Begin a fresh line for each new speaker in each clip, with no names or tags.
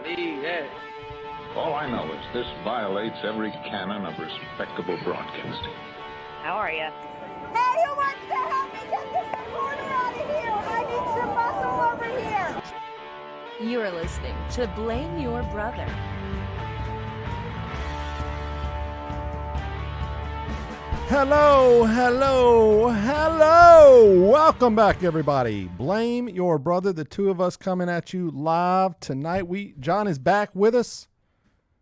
L-E-A.
All I know is this violates every canon of respectable broadcasting.
How are you?
Hey, who wants to help me get this recorder out of here? I need some muscle over here.
You are listening to Blame Your Brother.
Hello. Welcome back, everybody. Blame Your Brother. The two of us coming at you live tonight. John is back with us,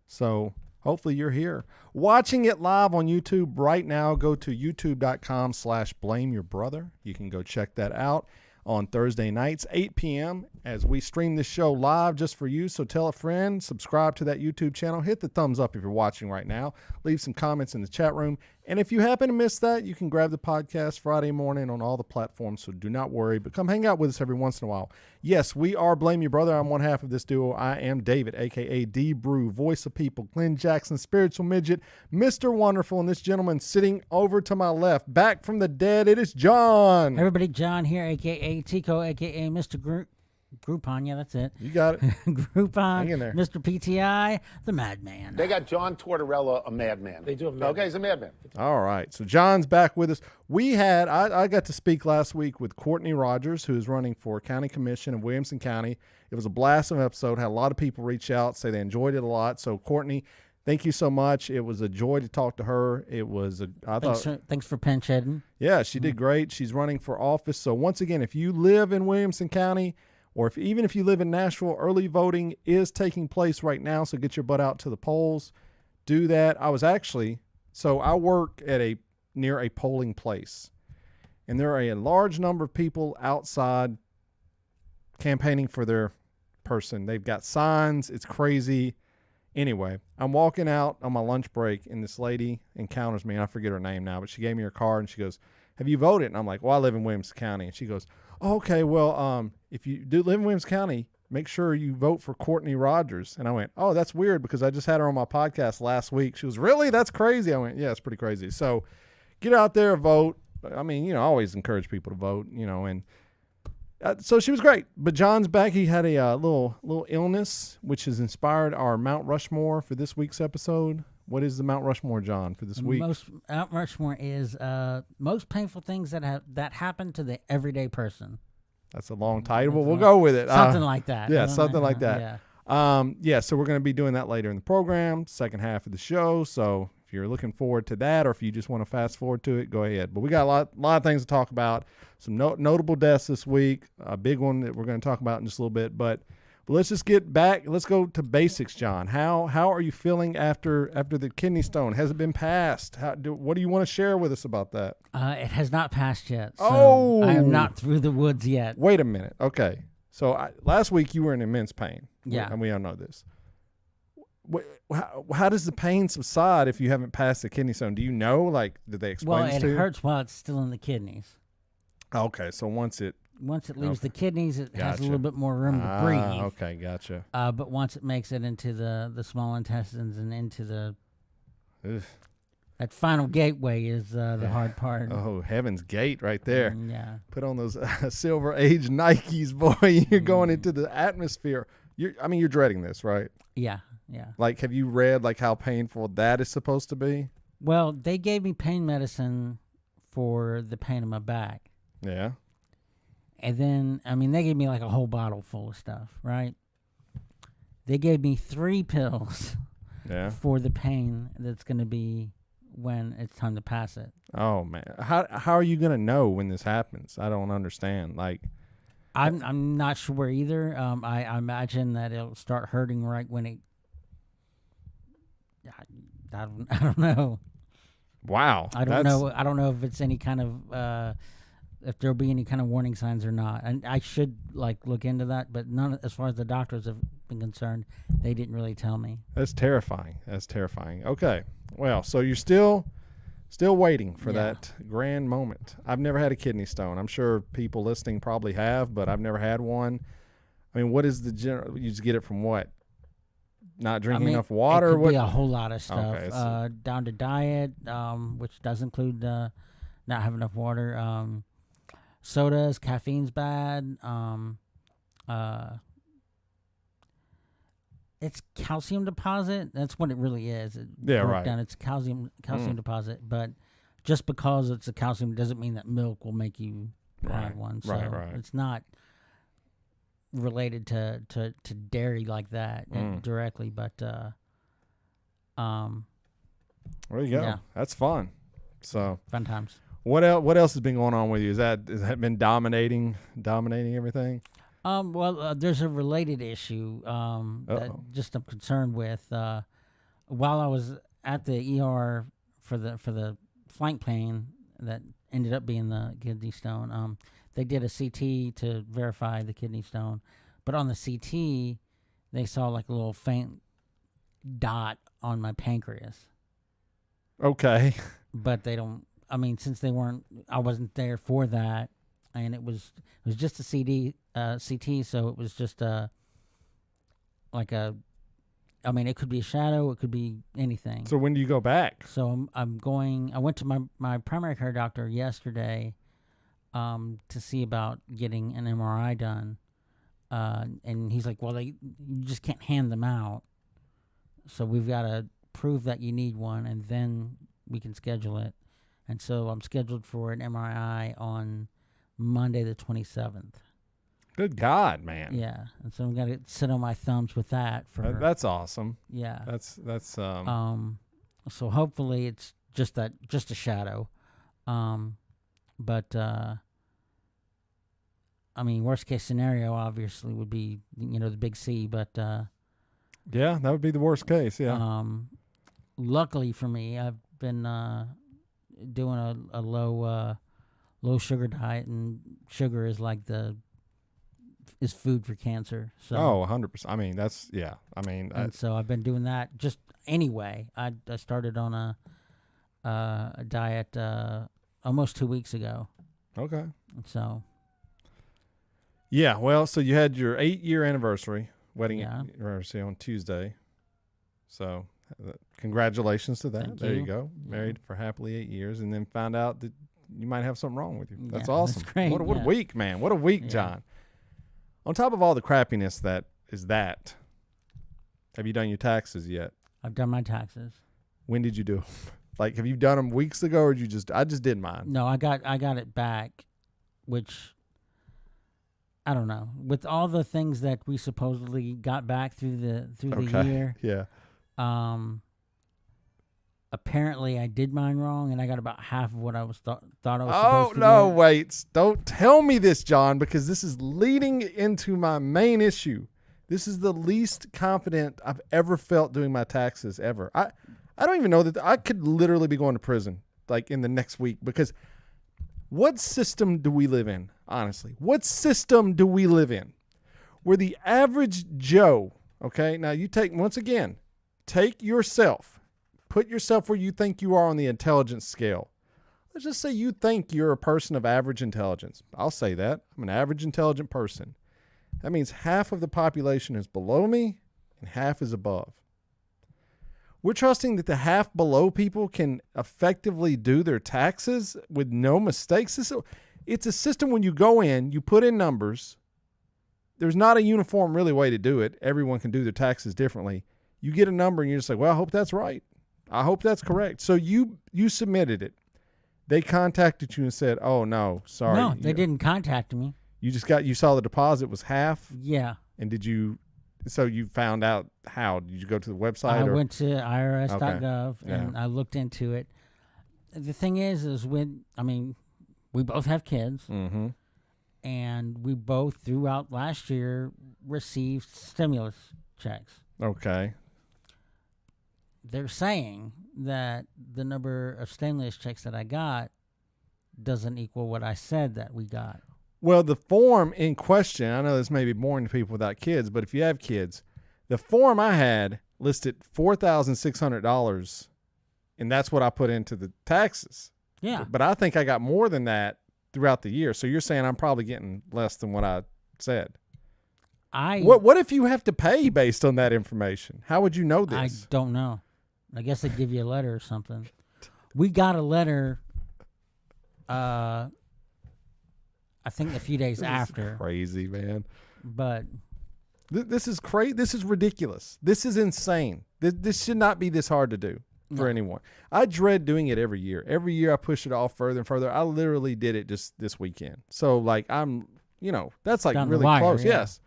so hopefully you're here. Watching it live on YouTube right now, go to youtube.com/blameyourbrother. You can go check that out on Thursday nights, 8 p.m., as we stream this show live just for you. So tell a friend, subscribe to that YouTube channel, hit the thumbs up if you're watching right now, leave some comments in the chat room. And if you happen to miss that, you can grab the podcast Friday morning on all the platforms, so do not worry, but come hang out with us every once in a while. Yes, we are Blame Your Brother. I'm one half of this duo. I am David, a.k.a. D-Brew, voice of people, Glenn Jackson, spiritual midget, Mr. Wonderful, and this gentleman sitting over to my left, back from the dead, it is John.
Everybody, John here, a.k.a. Tico, a.k.a. Mr. Groupon, yeah, that's it.
You got it.
Groupon,
Hang in there.
Mr. PTI, the madman.
They got John Tortorella, a madman.
They do have madman.
Okay, he's a madman.
All right, so John's back with us. I got to speak last week with Courtney Rogers, who is running for County Commission of Williamson County. It was a blast of an episode. Had a lot of people reach out, say they enjoyed it a lot. So Courtney, thank you so much. It was a joy to talk to her. It was
Thanks for pinch hitting.
Yeah, she did great. She's running for office. So once again, if you live in Williamson County, or even if you live in Nashville, early voting is taking place right now. So get your butt out to the polls. Do that. I work at near a polling place, and there are a large number of people outside campaigning for their person. They've got signs. It's crazy. Anyway, I'm walking out on my lunch break, and this lady encounters me, and I forget her name now, but she gave me her card, and she goes, "Have you voted?" And I'm like, "Well, I live in Williamson County." And she goes, "Oh, okay, well, if you do live in Williamson County, make sure you vote for Courtney Rogers." And I went, "Oh, that's weird because I just had her on my podcast last week." She was, "Really? That's crazy." I went, "Yeah, it's pretty crazy." So get out there, vote. I mean, I always encourage people to vote, and so she was great. But John's back. He had a little illness, which has inspired our Mount Rushmore for this week's episode. What is the Mount Rushmore, John, for this week?
Mount Rushmore is most painful things that happen to the everyday person.
That's a long title, but we'll go with it.
Something like that.
Yeah, something like that.
Yeah.
So we're going to be doing that later in the program, second half of the show. So if you're looking forward to that, or if you just want to fast forward to it, go ahead. But we got a lot of things to talk about. Some notable deaths this week, a big one that we're going to talk about in just a little bit. But let's just get back. Let's go to basics, John. How are you feeling after the kidney stone? Has it been passed? What do you want to share with us about that?
It has not passed yet. So I am not through the woods yet.
Wait a minute. Okay. So last week you were in immense pain.
Yeah.
And we all know this. How does the pain subside if you haven't passed the kidney stone? Do you know? Like, did they explain this to you?
Well, it hurts while it's still in the kidneys.
Okay. So once it
leaves the kidneys, it has
Gotcha.
a little bit more room to breathe.
Okay, gotcha.
But once it makes it into the small intestines and into that final gateway is the hard part.
Oh, heaven's gate right there.
Yeah.
Put on those Silver Age Nikes, boy. You're going into the atmosphere. You're dreading this, right?
Yeah.
Like, have you read how painful that is supposed to be?
Well, they gave me pain medicine for the pain in my back.
Yeah.
And then, they gave me a whole bottle full of stuff, right? They gave me 3 pills for the pain that's going to be when it's time to pass it.
Oh, man. How are you going to know when this happens? I don't understand.
I'm not sure either. I imagine that it'll start hurting right when it... I don't know.
Wow.
I don't know. I don't know if it's any kind of... if there'll be any kind of warning signs or not. And I should look into that, but none, as far as the doctors have been concerned, they didn't really tell me.
That's terrifying. Okay. Well, so you're still waiting for that grand moment. I've never had a kidney stone. I'm sure people listening probably have, but I've never had one. What is the general, you just get it from what? Not drinking enough water?
It could be a whole lot of stuff.
Okay,
down to diet, which does include not having enough water. Sodas, caffeine's bad. It's calcium deposit. That's what it really is. It
Yeah,
broke
right.
down. It's calcium deposit. But just because it's a calcium doesn't mean that milk will make you have one. So
right.
it's not related to dairy like that directly. But
There you go.
Yeah.
That's fun. So
fun times.
what else has been going on with you? Has that been dominating everything?
Well, there's a related issue that just I'm concerned with. While I was at the ER for the flank pain that ended up being the kidney stone, they did a CT to verify the kidney stone, but on the CT they saw like a little faint dot on my pancreas.
Okay.
But they don't. I mean, since I wasn't there for that, and it was just a CT, so it was just it could be a shadow, it could be anything.
So when do you go back?
So I went to my primary care doctor yesterday to see about getting an MRI done. And he's like, well, you just can't hand them out. So we've got to prove that you need one, and then we can schedule it. And so I'm scheduled for an MRI on Monday the 27th.
Good God, man.
Yeah, and so I'm gonna sit on my thumbs with that for.
That's awesome.
Yeah.
That's.
So hopefully it's just a shadow, but I mean, worst case scenario obviously would be the big C, but
yeah, that would be the worst case. Yeah.
Luckily for me, I've been doing a low sugar diet, and sugar is like is food for cancer. So
100%. I mean, that's
and so I've been doing that just anyway. I started on a diet almost 2 weeks ago.
Okay.
So
yeah, well, so you had your 8-year wedding anniversary on Tuesday. So congratulations to that. There you go. Married for happily 8 years, and then found out that you might have something wrong with you. That's awesome.
That's great.
What a week, man. What a week, John. On top of all the crappiness that is that, have you done your taxes yet?
I've done my taxes.
When did you do them? Like, have you done them weeks ago, or did you I just did mine.
No, I got it back, which I don't know. With all the things that we supposedly got back through the year.
Yeah.
Apparently I did mine wrong, and I got about half of what I was thought I was supposed to get.
Wait. Don't tell me this, John, because this is leading into my main issue. This is the least confident I've ever felt doing my taxes ever. I don't even know that I could literally be going to prison like in the next week, because what system do we live in, honestly? What system do we live in where the average Joe, okay, now you take yourself, put yourself where you think you are on the intelligence scale. Let's just say you think you're a person of average intelligence. I'll say that. I'm an average intelligent person. That means half of the population is below me and half is above. We're trusting that the half below people can effectively do their taxes with no mistakes. It's a system when you go in, you put in numbers. There's not a uniform really way to do it. Everyone can do their taxes differently. You get a number and you're just like, well, I hope that's right. I hope that's correct. So you submitted it. They contacted you and said, oh, no, sorry.
No, they didn't contact me.
You saw the deposit was half?
Yeah.
And so you found out how? Did you go to the website?
I went to irs.gov and I looked into it. The thing is we both have kids.
Mm-hmm.
And we both, throughout last year, received stimulus checks.
Okay.
They're saying that the number of stimulus checks that I got doesn't equal what I said that we got.
Well, the form in question, I know this may be boring to people without kids, but if you have kids, the form I had listed $4,600, and that's what I put into the taxes.
Yeah.
But I think I got more than that throughout the year. So you're saying I'm probably getting less than what I said. What if you have to pay based on that information? How would you know this?
I don't know. I guess they give you a letter or something. We got a letter, I think a few days after.
Crazy, man.
But
This is crazy. This is ridiculous. This is insane. This should not be this hard to do for anyone. I dread doing it every year. Every year I push it off further and further. I literally did it just this weekend. So like I'm, that's like really close. Yeah. Yes.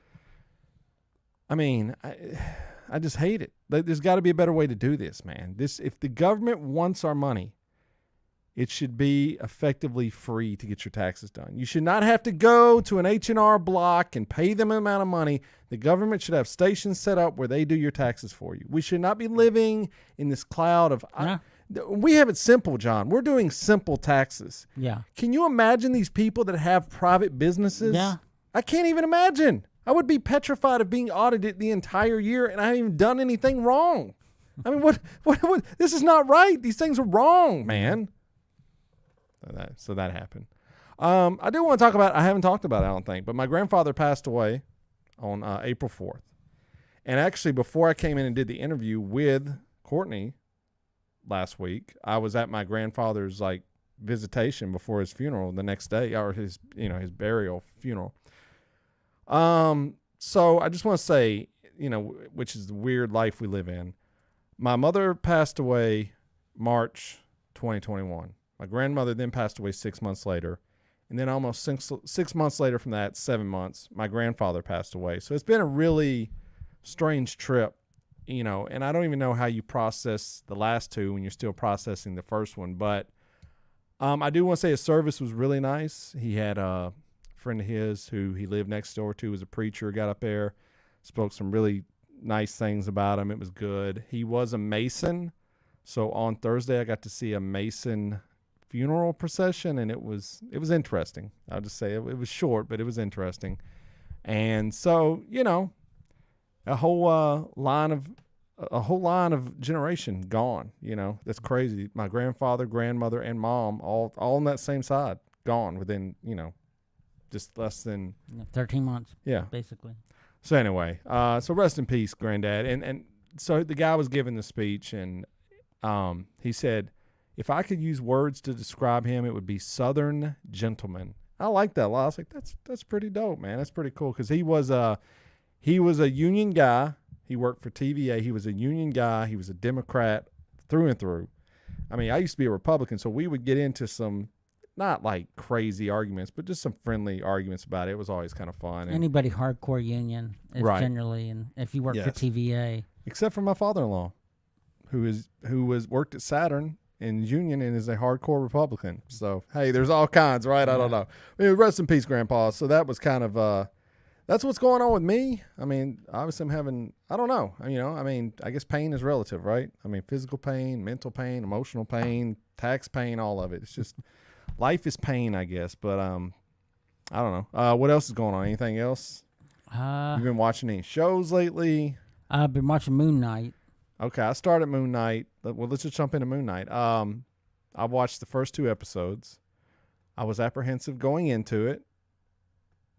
I mean, I just hate it. There's got to be a better way to do this, man. If the government wants our money, it should be effectively free to get your taxes done. You should not have to go to an H&R Block and pay them an amount of money. The government should have stations set up where they do your taxes for you. We should not be living in this cloud of... we have it simple, John. We're doing simple taxes.
Yeah.
Can you imagine these people that have private businesses?
Yeah.
I can't even imagine. I would be petrified of being audited the entire year and I haven't even done anything wrong. I mean, what? This is not right. These things are wrong, man. So that happened. I do want to talk about, I haven't talked about it, I don't think, but my grandfather passed away on April 4th. And actually, before I came in and did the interview with Courtney last week, I was at my grandfather's visitation before his funeral the next day, or his burial funeral. So I just want to say, which is the weird life we live in. My mother passed away March 2021. My grandmother then passed away 6 months later. And then almost six months later from that, 7 months, my grandfather passed away. So it's been a really strange trip, and I don't even know how you process the last two when you're still processing the first one. But I do want to say his service was really nice. He had a friend of his who he lived next door to, was a preacher, got up there, spoke some really nice things about him. It was good. He was a Mason. So on Thursday, I got to see a Mason funeral procession, and it was interesting. I'll just say it was short, but it was interesting. And so, a whole line of generation gone. That's crazy. My grandfather, grandmother, and mom all on that same side, gone within just less than
13 months.
Yeah,
basically.
So anyway, so rest in peace, Granddad. And so the guy was giving the speech, and he said, if I could use words to describe him, it would be Southern gentleman. I like that a lot. I was like, that's pretty dope, man. That's pretty cool, because he was a union guy. He worked for TVA. He was a union guy. He was a Democrat through and through. I mean, I used to be a Republican, so we would get into some not like crazy arguments, but just some friendly arguments about it. It was always kind of fun.
Anybody hardcore union is generally, and if you work for TVA, except
for my father-in-law, who worked at Saturn in union and is a hardcore Republican. So, hey, there's all kinds, right? Yeah. I don't know. I mean, rest in peace, Grandpa. So that was kind of, that's what's going on with me. I mean, obviously I'm having, I don't know. I mean, I guess pain is relative, right? I mean, physical pain, mental pain, emotional pain, tax pain, all of it. It's just, life is pain, I guess. But, I don't know. What else is going on? Anything else? You've been watching any shows lately?
I've been watching Moon Knight.
Okay, I started Moon Knight. Well, let's just jump into Moon Knight. I watched the first 2 episodes. I was apprehensive going into it.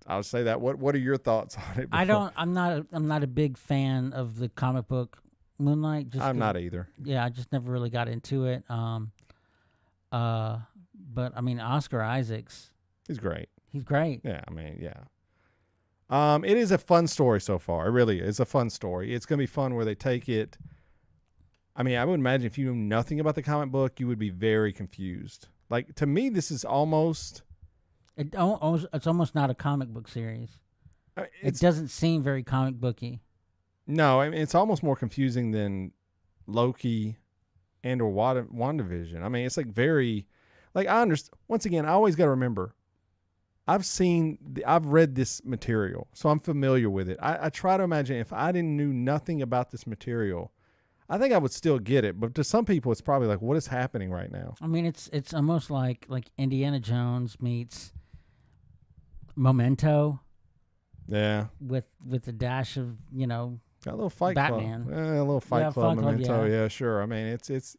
I would say that. What are your thoughts on it?
I'm not a big fan of the comic book Moon Knight.
I'm not either.
Yeah, I just never really got into it. But I mean, Oscar Isaacs.
He's great.
He's great.
Yeah, I mean, yeah. It is a fun story so far. It really is a fun story. It's going to be fun where they take it. I mean, I would imagine if you know nothing about the comic book, you would be very confused. Like, to me, this is almost...
It's almost not a comic book series. It doesn't seem very comic booky.
No, I mean, it's almost more confusing than Loki and or WandaVision. I mean, it's like very... Like, I understand. Once again, I always got to remember, I've read this material, so I'm familiar with it. I try to imagine if I knew nothing about this material, I think I would still get it. But to some people, it's probably like, what is happening right now?
I mean, it's almost like Indiana Jones meets Memento.
Yeah.
With the dash of,
got a little Fight
Batman.
Club. A little Fight Club, Memento. Yeah, sure. I mean, it's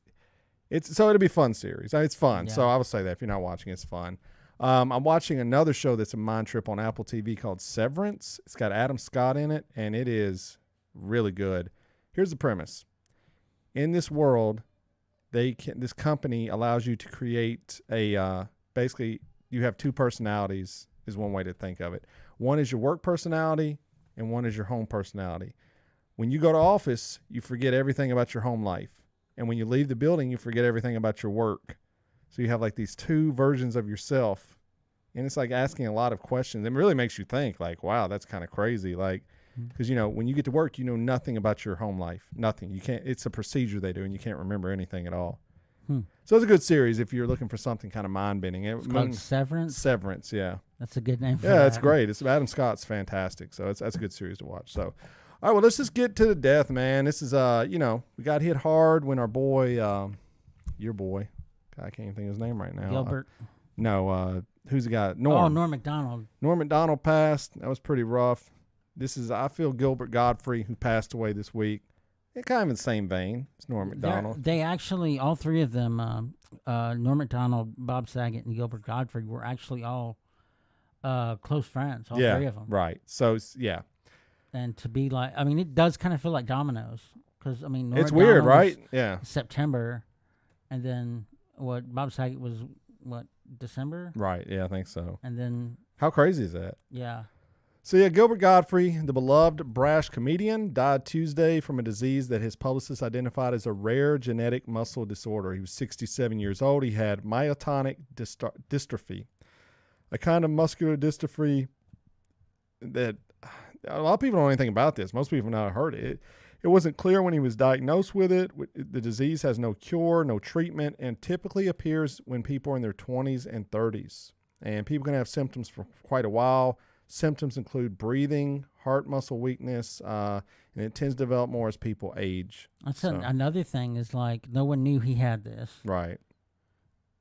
so it'll be a fun series. It's fun. Yeah. So I would say that if you're not watching, it's fun. I'm watching another show that's a mind trip on Apple TV called Severance. It's got Adam Scott in it, and it is really good. Here's the premise. In this world, this company allows you to create basically you have 2 personalities is one way to think of it. One is your work personality, and one is your home personality. When you go to office, you forget everything about your home life. And when you leave the building, you forget everything about your work. So you have like these two versions of yourself. And it's like asking a lot of questions. It really makes you think like, wow, that's kind of crazy. Like, because, when you get to work, you know nothing about your home life. Nothing. You can't, it's a procedure they do and you can't remember anything at all. So it's a good series if you're looking for something kind of mind-bending.
It's called Severance?
Severance, yeah.
That's a good name for that.
Yeah, it's great. Adam Scott's fantastic. So that's a good series to watch. So, all right, well, let's just get to the death, man. This is, we got hit hard when our boy, your boy, I can't even think of his name right now.
Gilbert.
Who's the guy? Norm.
Oh, Norm Macdonald.
Norm Macdonald passed. That was pretty rough. This is, I feel, Gilbert Gottfried, who passed away this week. Kind of in the same vein as Norm Macdonald.
They actually, all three of them, Norm Macdonald, Bob Saget, and Gilbert Gottfried, were actually all close friends, all three of them.
Right. So, yeah.
And to be like, I mean, it does kind of feel like dominoes. Because, I mean, Norm
it's weird,
Macdonald
right? Yeah.
September. And then, Bob Saget was, December?
Right. Yeah, I think so.
And then.
How crazy is that?
Yeah.
So, yeah, Gilbert Gottfried, the beloved brash comedian, died Tuesday from a disease that his publicist identified as a rare genetic muscle disorder. He was 67 years old. He had myotonic dystrophy, a kind of muscular dystrophy that a lot of people don't know anything about this. Most people have not heard it. It wasn't clear when he was diagnosed with it. The disease has no cure, no treatment, and typically appears when people are in their 20s and 30s. And people can have symptoms for quite a while. Symptoms include breathing, heart muscle weakness, and it tends to develop more as people age.
That's another thing is like no one knew he had this.
Right.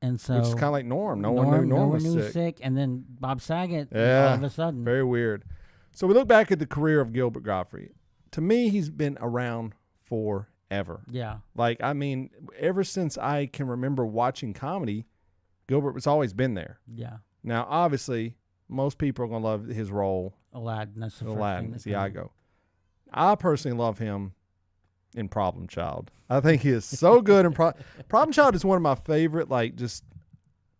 And so.
Which is kind of like Norm. No one knew Norm was sick.
And then Bob Saget,
all
of a sudden.
Very weird. So we look back at the career of Gilbert Gottfried. To me, he's been around forever.
Yeah.
Like, I mean, ever since I can remember watching comedy, Gilbert was always been there.
Yeah.
Now, obviously, most people are going to love his role.
Aladdin. That's the first
Aladdin,
thing.
as Iago. I personally love him in Problem Child. I think he is so good in Problem Child is one of my favorite, like, just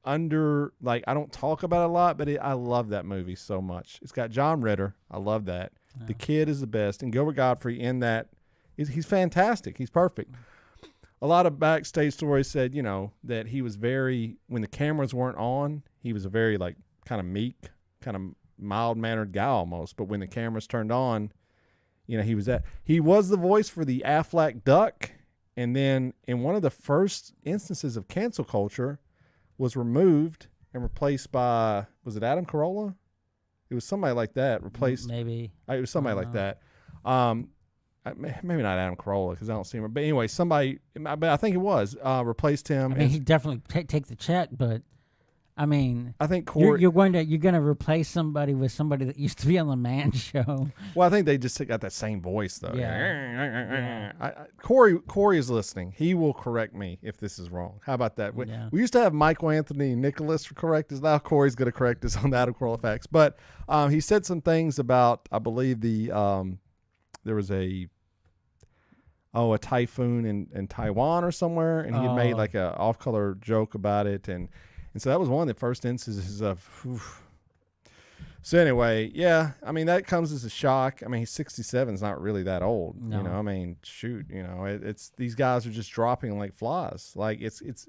I don't talk about it a lot, but I love that movie so much. It's got John Ritter. I love that. Yeah. The kid is the best. And Gilbert Gottfried in that, he's fantastic. He's perfect. A lot of backstage stories said, that he was when the cameras weren't on, he was a very, like, kind of meek, kind of mild-mannered guy almost. But when the cameras turned on, he was the voice for the Aflac Duck. And then in one of the first instances of cancel culture, was removed and replaced by, was it Adam Carolla? It was somebody like that. Replaced.
Maybe.
It was somebody like that. Maybe not Adam Carolla because I don't see him. But anyway, somebody, but I think it was, replaced him.
I mean, he definitely take the check, but I mean,
I think Corey,
you're going to replace somebody with somebody that used to be on the Man Show.
Well, I think they just got that same voice though.
Yeah.
Corey is listening. He will correct me if this is wrong. How about that? We used to have Michael Anthony Nicholas correct us. Now Corey's going to correct us on the Adam Carolla facts. But he said some things about, I believe there was a typhoon in Taiwan or somewhere, and he had made like a off-color joke about it, and so that was one of the first instances of. So anyway, yeah, I mean that comes as a shock. I mean, he's 67, is not really that old,
no.
I mean, shoot, it's these guys are just dropping like flies. Like it's.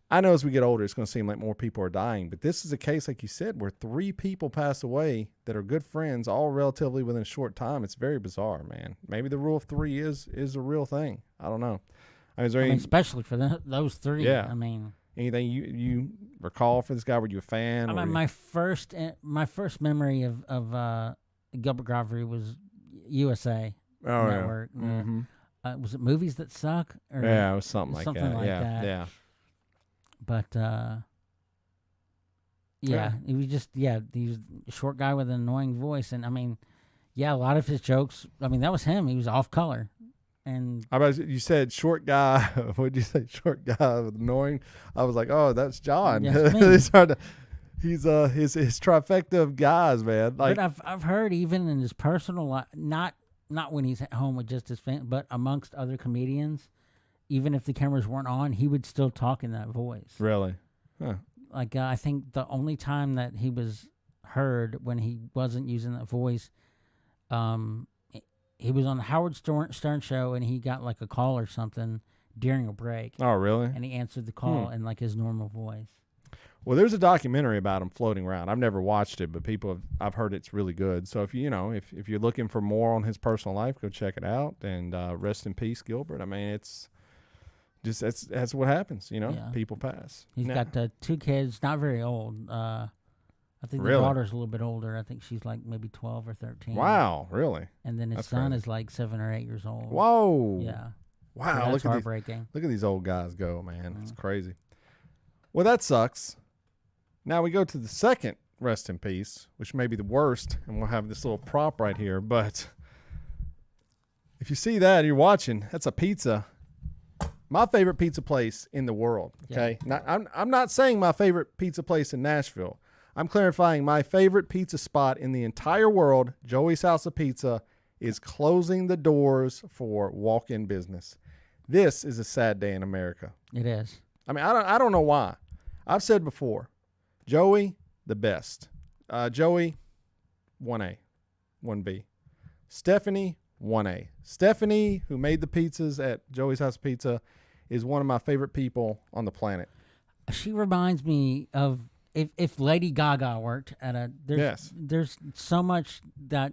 I know as we get older, it's going to seem like more people are dying, but this is a case, like you said, where 3 people pass away that are good friends, all relatively within a short time. It's very bizarre, man. Maybe the rule of 3 is a real thing. I don't know. I mean,
especially for those 3.
Yeah.
I mean,
anything you recall for this guy? Were you a fan?
I mean, my first memory of Gilbert Gottfried was USA Network.
Yeah. Mm-hmm.
Was it Movies That Suck? Or
yeah, it was something like that.
That.
Yeah.
But he was just he was a short guy with an annoying voice, and I mean, a lot of his jokes. I mean, that was him. He was off color, and
how about you said short guy? What did you say? Short guy with annoying. I was like, oh, that's John. It's hard to. He's his trifecta of guys, man. Like,
but I've heard even in his personal life, not when he's at home with just his family, but amongst other comedians. Even if the cameras weren't on, he would still talk in that voice.
Really? Huh.
Like, I think the only time that he was heard when he wasn't using that voice he was on the Howard Stern show, and he got like a call or something during a break.
Oh, really?
And he answered the call in like his normal voice.
Well, there's a documentary about him floating around. I've never watched it, but I've heard it's really good. So if if you're looking for more on his personal life, go check it out. And rest in peace, Gilbert. I mean, it's just that's what happens.
Yeah.
People pass.
He's got 2 kids, not very old. I think the
Really?
daughter's a little bit older. I think she's like maybe 12 or 13.
Wow, really?
And then his
That's
son
crazy.
is like 7 or 8 years old.
Whoa.
Yeah.
Wow.
So that's
Look
heartbreaking.
at these old guys go, man. It's crazy. Well, that sucks. Now we go to the second rest in peace, which may be the worst, and we'll have this little prop right here. But if you see that, you're watching. That's a pizza. My favorite pizza place in the world. Okay, now, I'm not saying my favorite pizza place in Nashville. I'm clarifying my favorite pizza spot in the entire world. Joey's House of Pizza is closing the doors for walk-in business. This is a sad day in America.
It is.
I mean, I don't know why. I've said before, Joey, the best. Joey, 1A, 1B. Stephanie, 1A. Stephanie, who made the pizzas at Joey's House of Pizza, is one of my favorite people on the planet.
She reminds me of if Lady Gaga worked at a there's so much that,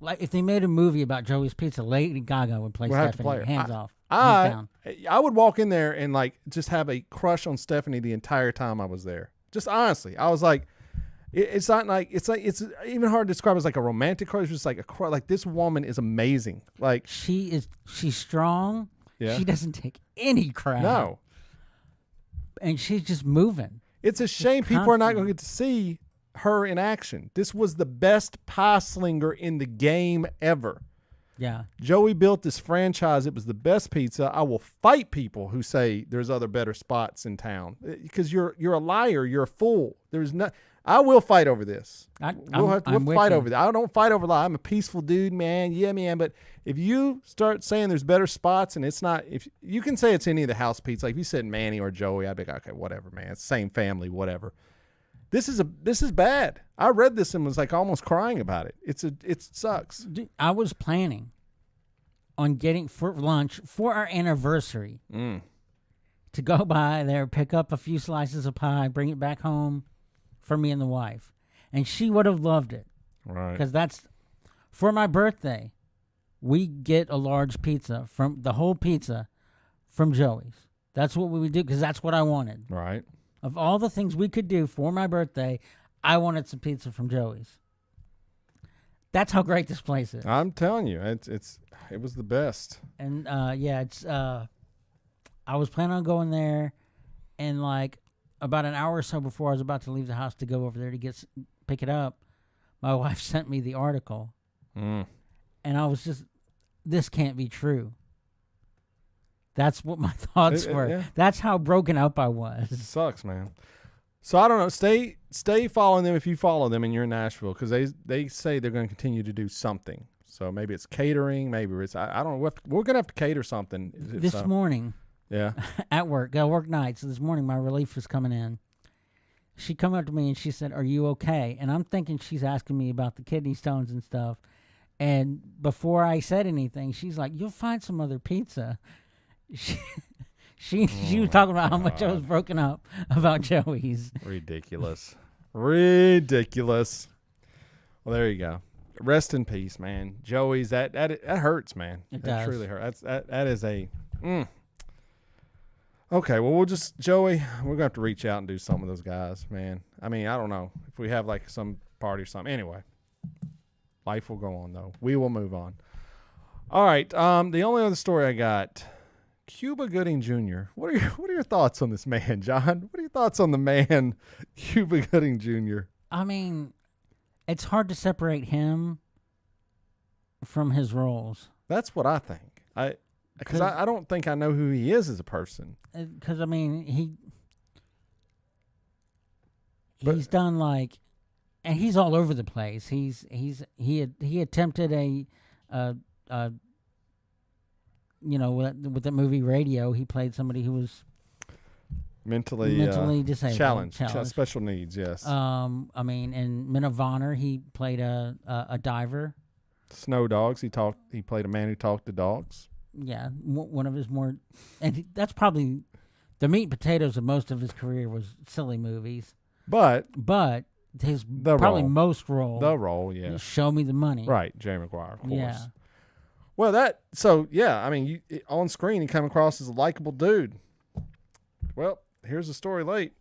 like, if they made a movie about Joey's Pizza, Lady Gaga would play
We'll have to
Stephanie.
play her.
Hands off. Hands down.
I would walk in there and like just have a crush on Stephanie the entire time I was there. Just honestly, I was like, it's not like it's even hard to describe as like a romantic crush. It's just like a crush. Like, this woman is amazing. Like,
she's strong.
Yeah.
She doesn't take any crap.
No.
And she's just moving.
It's a shame people are not going to get to see her in action. This was the best pie slinger in the game ever.
Yeah.
Joey built this franchise. It was the best pizza. I will fight people who say there's other better spots in town, because you're a liar. You're a fool. There's no. I will fight over this. We'll fight over that. I don't fight over lie. I'm a peaceful dude, man. Yeah, man. But if you start saying there's better spots and it's not, if you can say it's any of the house pizza, like if you said Manny or Joey, I'd be like, okay, whatever, man. It's same family, whatever. This is bad. I read this and was like almost crying about it. It sucks.
Dude, I was planning on getting for lunch for our anniversary to go by there, pick up a few slices of pie, bring it back home for me and the wife. And she would have loved it.
Right.
Because that's, for my birthday, we get a large pizza, from the whole pizza from Joey's. That's what we would do, because that's what I wanted.
Right.
Of all the things we could do for my birthday, I wanted some pizza from Joey's. That's how great this place is.
I'm telling you, it was the best.
And it's I was planning on going there, and like about an hour or so before I was about to leave the house to go over there to pick it up, my wife sent me the article. And I was just, this can't be true. That's what my thoughts were.
Yeah.
That's how broken up I was.
It sucks, man. So I don't know. Stay following them if you follow them and you're in Nashville, because they say they're going to continue to do something. So maybe it's catering, maybe it's I don't know. We're going to have to cater something.
This morning,
yeah,
at work, I work nights. So this morning, my relief was coming in. She come up to me and she said, "Are you okay?" And I'm thinking she's asking me about the kidney stones and stuff. And before I said anything, she's like, "You'll find some other pizza." She was talking about how much I was broken up about Joey's.
Ridiculous. Well, there you go. Rest in peace, man. Joey's that hurts, man.
It
that
does.
Truly hurts. That is a. Okay, well, Joey, we're gonna have to reach out and do some of those guys, man. I mean, I don't know if we have like some party or something. Anyway, life will go on though. We will move on. All right. The only other story I got. Cuba Gooding Jr. What are your thoughts on this man, John? What are your thoughts on the man, Cuba Gooding Jr.?
I mean, it's hard to separate him from his roles.
That's what I think. Because I don't think I know who he is as a person.
Because I mean, he's done like, and he's all over the place. He attempted a with the movie Radio, he played somebody who was mentally disabled,
challenged, special needs. Yes.
I mean, in Men of Honor, he played a diver.
Snow Dogs. He played a man who talked to dogs.
Yeah, one of his more, and that's probably the meat and potatoes of most of his career was silly movies.
But
his
the
probably
role.
most role.
The role, yeah.
Show Me the Money.
Right, Jerry Maguire, of course.
Yeah.
Well, I mean, on screen, he come across as a likable dude. Well, here's the story late.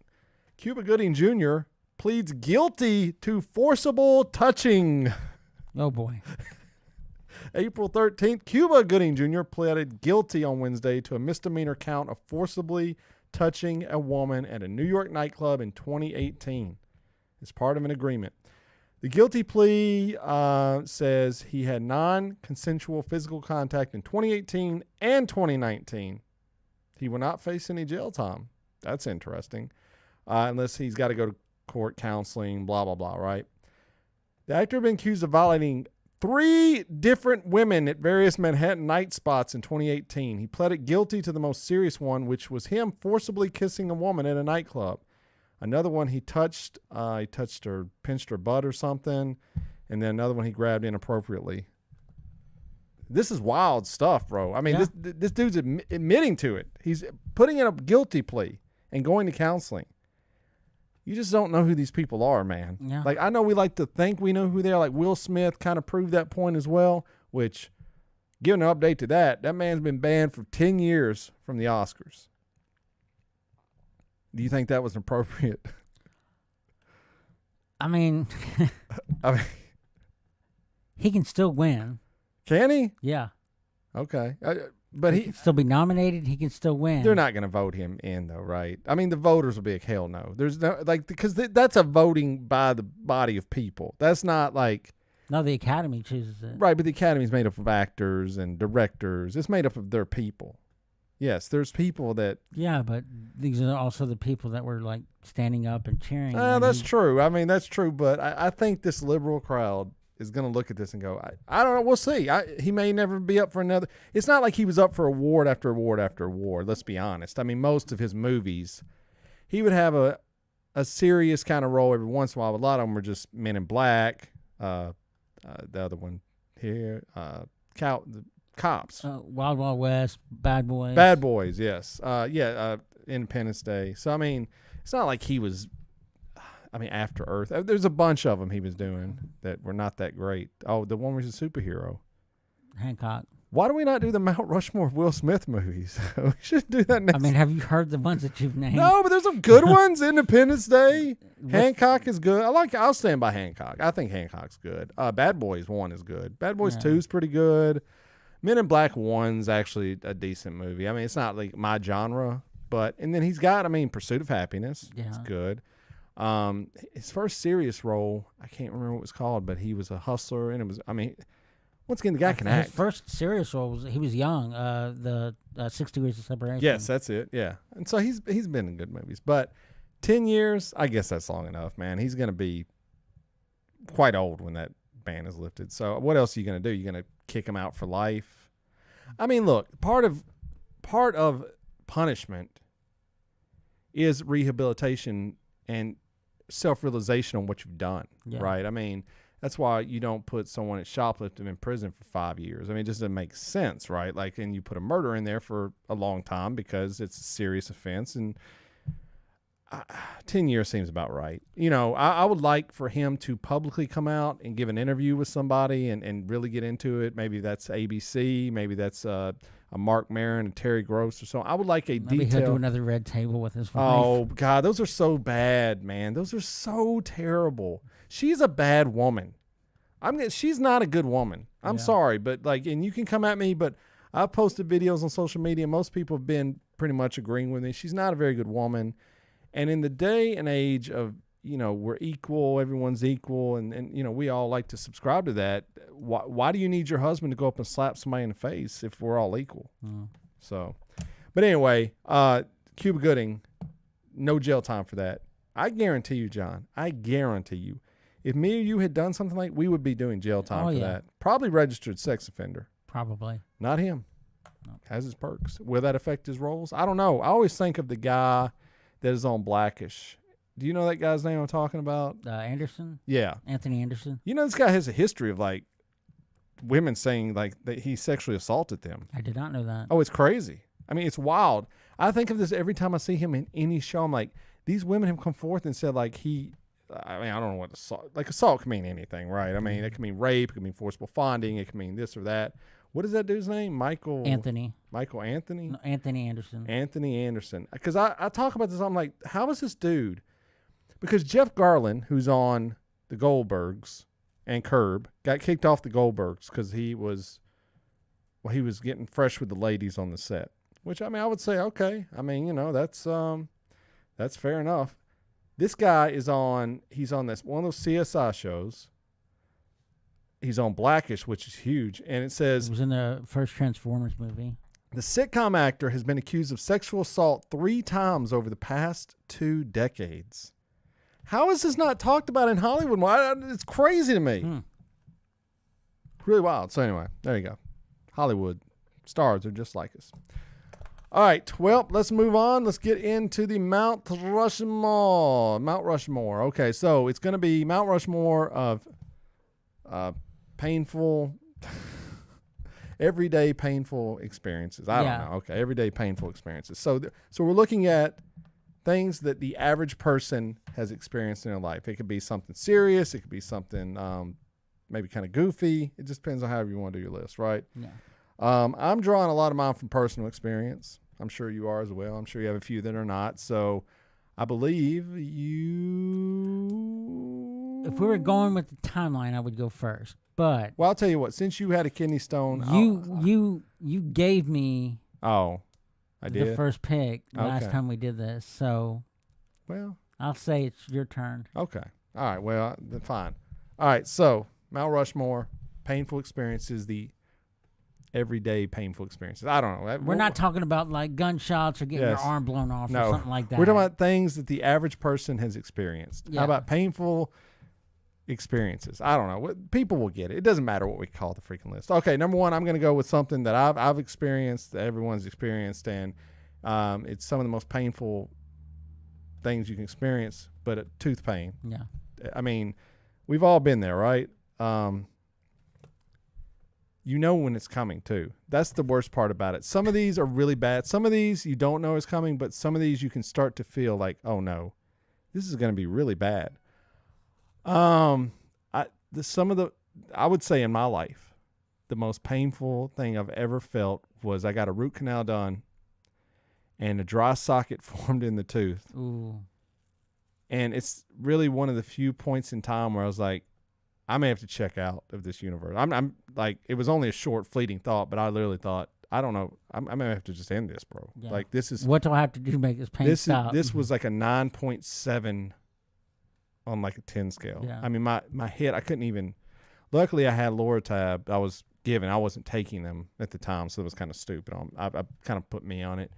Cuba Gooding Jr. pleads guilty to forcible touching.
Oh, boy.
April 13th, Cuba Gooding Jr. pleaded guilty on Wednesday to a misdemeanor count of forcibly touching a woman at a New York nightclub in 2018 as part of an agreement. The guilty plea says he had non-consensual physical contact in 2018 and 2019. He will not face any jail time. That's interesting. Unless he's got to go to court, counseling, blah, blah, blah, right? The actor had been accused of violating 3 different women at various Manhattan night spots in 2018. He pleaded guilty to the most serious one, which was him forcibly kissing a woman at a nightclub. Another one he touched her, pinched her butt or something. And then another one he grabbed inappropriately. This is wild stuff, bro. I mean,
Yeah.
this dude's admitting to it. He's putting in a guilty plea and going to counseling. You just don't know who these people are, man.
Yeah.
Like, I know we like to think we know who they are. Like, Will Smith kind of proved that point as well, which, giving an update to that man's been banned for 10 years from the Oscars. Do you think that was appropriate?
I mean,
I mean,
he can still win.
can he?
Yeah.
Okay. But
He can still be nominated. He can still win.
they're not going to vote him in, though, right? I mean, the voters will be like, hell no. There's no, like, because that's a voting by the body of people. That's not like,
No, the Academy chooses it.
right, but the Academy's made up of actors and directors. It's made up of their people. Yes, there's people that.
Yeah, but these are also the people that were like standing up and cheering. when
That's
he-
true. I mean, that's true. But I think this liberal crowd is going to look at this and go, I don't know. We'll see. He may never be up for another. It's not like he was up for award after award after award. Let's be honest. I mean, most of his movies, he would have a serious kind of role every once in a while. But a lot of them were just Men in Black. The other one here, the Cops.
Wild Wild West, Bad Boys.
Bad Boys, yes. Independence Day. So, I mean, it's not like he was, After Earth. There's a bunch of them he was doing that were not that great. Oh, the one where he's a superhero.
Hancock.
Why do we not do the Mount Rushmore of Will Smith movies? We should do that next.
I mean, have you heard the ones that you've named?
No, but there's some good ones. Independence Day. Hancock is good. I'll stand by Hancock. I think Hancock's good. Bad Boys 1 is good. Bad Boys 2 is pretty good. Men in Black 1's actually a decent movie. I mean, it's not like my genre, and then he's got, Pursuit of Happiness.
Yeah.
It's good. His first serious role, I can't remember what it was called, but he was a hustler, and it was, once again, the guy can
His
act.
first serious role was he was young. The 6 Degrees of Separation.
Yes, that's it. Yeah, and so he's been in good movies, but 10 years, I guess that's long enough, man. He's going to be quite old when that ban is lifted. So what else are you going to do? You're going to kick him out for life? Look, part of punishment is rehabilitation and self-realization on what you've done, right? That's why you don't put someone at shoplifting in prison for 5 years. It just doesn't make sense, right? Like, and you put a murder in there for a long time because it's a serious offense, and 10 years seems about right. I would like for him to publicly come out and give an interview with somebody and really get into it. Maybe that's ABC. Maybe that's a Mark Maron and Terry Gross or so. I would like a
Maybe
detail.
he'll do another Red Table with his wife.
Oh, God, those are so bad, man. Those are so terrible. She's a bad woman. She's not a good woman. I'm sorry, but and you can come at me, but I've posted videos on social media. Most people have been pretty much agreeing with me. She's not a very good woman. And in the day and age of, we're equal, everyone's equal, and we all like to subscribe to that. Why do you need your husband to go up and slap somebody in the face if we're all equal? So, but anyway, Cuba Gooding, no jail time for that. I guarantee you, John, if me or you had done something like, we would be doing jail time for that. Probably registered sex offender.
Probably.
Not him. No. Has his perks. Will that affect his roles? I don't know. I always think of the guy that is on Blackish. Do you know that guy's name I'm talking about?
Anderson?
Yeah.
Anthony Anderson?
This guy has a history of women saying like that he sexually assaulted them.
I did not know that.
Oh, it's crazy. I mean, it's wild. I think of this every time I see him in any show. I'm like, these women have come forth and said like I mean, I don't know what assault. Like assault can mean anything, right? I mean, it can mean rape, it can mean forcible fondling, it can mean this or that. What is that dude's name? Michael Anthony.
No, Anthony Anderson.
Anthony Anderson. Because I talk about this, I'm like, how is this dude? Because Jeff Garlin, who's on the Goldbergs and Curb, got kicked off the Goldbergs because he was getting fresh with the ladies on the set. Which, I mean, I would say, okay. I mean, that's fair enough. This guy he's on this one of those CSI shows. He's on Blackish, which is huge. And it says...
It was in the first Transformers movie.
The sitcom actor has been accused of sexual assault 3 times over the past 2 decades. How is this not talked about in Hollywood? It's crazy to me. Really wild. So anyway, there you go. Hollywood stars are just like us. All right, well, let's move on. Let's get into the Mount Rushmore. Okay, so it's going to be Mount Rushmore of painful, everyday painful experiences. I don't know. Okay, everyday painful experiences. So we're looking at things that the average person has experienced in their life. It could be something serious. It could be something maybe kind of goofy. It just depends on however you want to do your list, right? Yeah. I'm drawing a lot of mine from personal experience. I'm sure you are as well. I'm sure you have a few that are not. So I believe you...
If we were going with the timeline, I would go first. But...
Well, I'll tell you what. Since you had a kidney stone...
You gave me...
Oh, I did?
The first pick last time we did this. So...
Well...
I'll say it's your turn.
Okay. All right. Well, then fine. All right. So, Mount Rushmore, painful experiences, the everyday painful experiences. I don't know.
We're not talking about like gunshots or getting your arm blown off or something like that.
We're talking about things that the average person has experienced. Yeah. How about painful experiences? I don't know. People will get it. It doesn't matter what we call the freaking list. Okay, number 1, I'm going to go with something that I've experienced, that everyone's experienced, and it's some of the most painful things you can experience, but tooth pain.
Yeah.
I mean, we've all been there, right? You know when it's coming too. That's the worst part about it. Some of these are really bad. Some of these you don't know is coming, but some of these you can start to feel like, oh no, this is going to be really bad. I would say in my life, the most painful thing I've ever felt was I got a root canal done and a dry socket formed in the tooth.
Ooh.
And it's really one of the few points in time where I was like, I may have to check out of this universe. I'm like, it was only a short fleeting thought, but I literally thought, I don't know, I may have to just end this, bro. Yeah. Like this is...
What do I have to do to make this pain stop?
This was like a 9.7 on like a 10 scale. Yeah. I mean, my head, I couldn't even... Luckily, I had Loratab I was given. I wasn't taking them at the time, so it was kind of stupid. I kind of put me on it.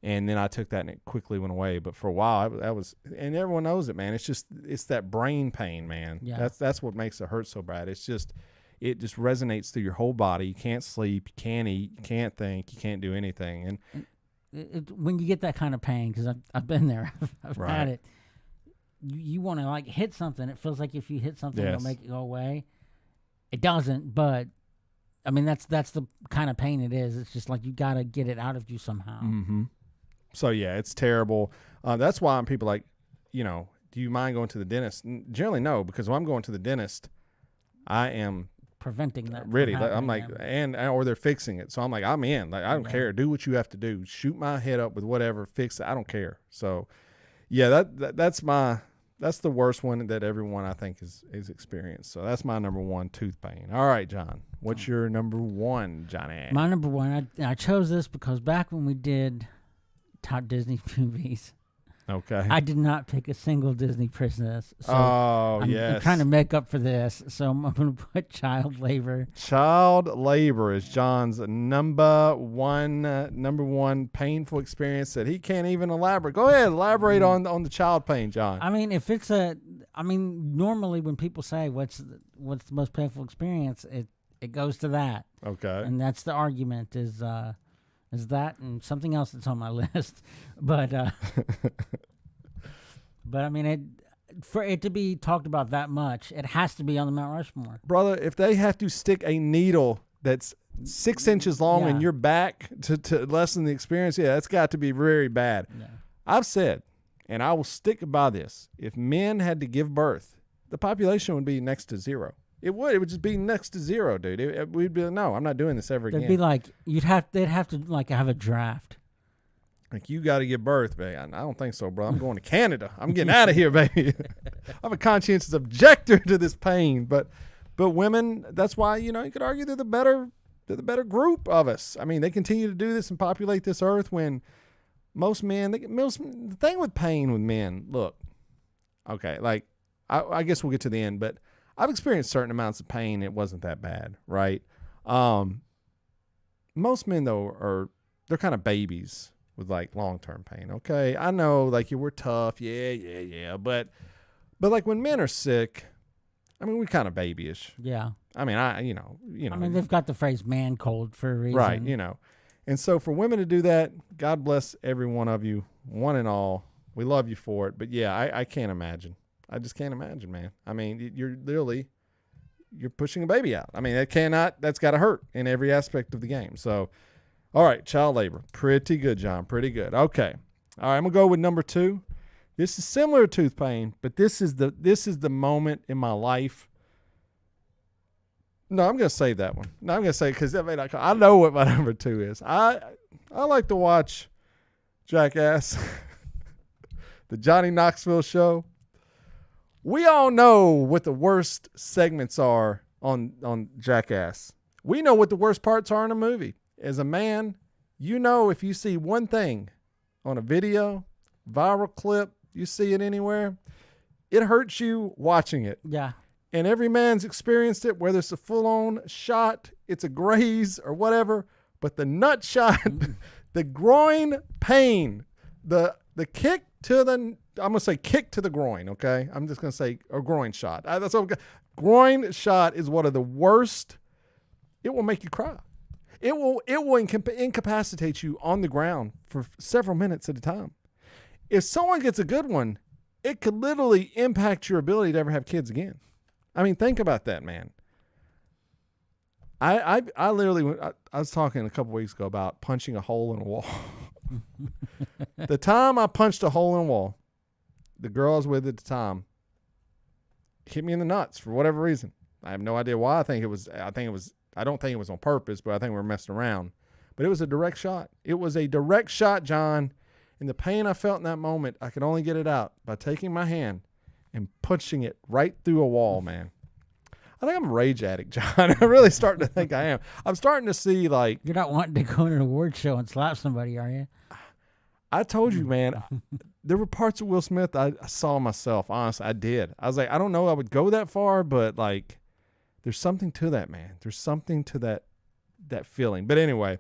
And then I took that and it quickly went away. But for a while, that was, and everyone knows it, man. It's that brain pain, man. Yeah. That's what makes it hurt so bad. It just resonates through your whole body. You can't sleep, you can't eat, you can't think, you can't do anything.
And when you get that kind of pain, because I've been there, I've had it. You want to like hit something. It feels like if you hit something, it'll make it go away. It doesn't, but I mean that's the kind of pain it is. It's just like you got to get it out of you somehow.
Mm-hmm. So, yeah, it's terrible. That's why people like, do you mind going to the dentist? Generally, no, because when I'm going to the dentist, I am
preventing that.
Really, I'm like, or they're fixing it. So I'm like, I'm in. Like, I don't care. Do what you have to do. Shoot my head up with whatever. Fix it. I don't care. So, yeah, that's the worst one that everyone I think is experienced. So that's my number 1, tooth pain. All right, John, what's your number 1, Johnny?
My number 1, I chose this because back when we did top Disney movies.
Okay.
I did not pick a single Disney princess. So I'm trying to make up for this. So I'm going to put child labor.
Child labor is John's number one painful experience that he can't even elaborate. Go ahead, elaborate on the child pain, John.
I mean, normally when people say what's the most painful experience, it goes to that.
Okay.
And that's the argument is that and something else that's on my list. But but I mean, for it to be talked about that much, it has to be on the Mount Rushmore.
Brother, if they have to stick a needle that's 6 inches long in your back to lessen the experience, that's got to be very bad. Yeah. I've said, and I will stick by this, if men had to give birth, the population would be next to zero. It would just be next to zero, dude. We'd be no, I'm not doing this ever again.
It'd be like they'd have to like have a draft.
Like, you got to give birth, baby. I don't think so, bro. I'm going to Canada. I'm getting out of here, baby. I'm a conscientious objector to this pain, but women, that's why, you could argue they're the better group of us. I mean, they continue to do this and populate this earth when most men, the thing with pain with men, look, okay, like, I guess we'll get to the end, but I've experienced certain amounts of pain. It wasn't that bad, right? Most men, though, they're kind of babies with like long-term pain. Okay, I know, like, we're tough, yeah, but like when men are sick, I mean, we're kind of babyish.
Yeah.
I mean, I mean,
they've got the phrase "man cold" for a reason,
right? And so for women to do that, God bless every one of you, one and all. We love you for it, but yeah, I can't imagine. I just can't imagine, man. I mean, you're pushing a baby out. I mean, that's got to hurt in every aspect of the game. So. All right, child labor. Pretty good, John. Pretty good. Okay. All right, I'm going to go with number 2. This is similar to tooth pain, but this is the moment in my life. No, I'm going to save that one. No, I'm going to say because I know what my number 2 is. I like to watch Jackass, the Johnny Knoxville show. We all know what the worst segments are on Jackass. We know what the worst parts are in a movie. As a man, if you see one thing on a video, viral clip, you see it anywhere, it hurts you watching it.
Yeah.
And every man's experienced it, whether it's a full-on shot, it's a graze or whatever, but the nut shot, the groin pain, the kick to the, I'm going to say kick to the groin, okay? I'm just going to say a groin shot. That's okay. Groin shot is one of the worst. It will make you cry. It will incapacitate you on the ground for several minutes at a time. If someone gets a good one, it could literally impact your ability to ever have kids again. I mean, think about that, man. I literally I was talking a couple weeks ago about punching a hole in a wall. The time I punched a hole in a wall, the girl I was with at the time hit me in the nuts for whatever reason. I have no idea why. I don't think it was on purpose, but I think we were messing around. But it was a direct shot. It was a direct shot, John. And the pain I felt in that moment, I could only get it out by taking my hand and punching it right through a wall, man. I think I'm a rage addict, John. I'm really starting to think I am. I'm starting to see, like...
You're not wanting to go to an award show and slap somebody, are you?
I told you, man. There were parts of Will Smith I saw myself. Honestly, I did. I was like, I don't know I would go that far, but, like... There's something to that, man. There's something to that feeling. But anyway,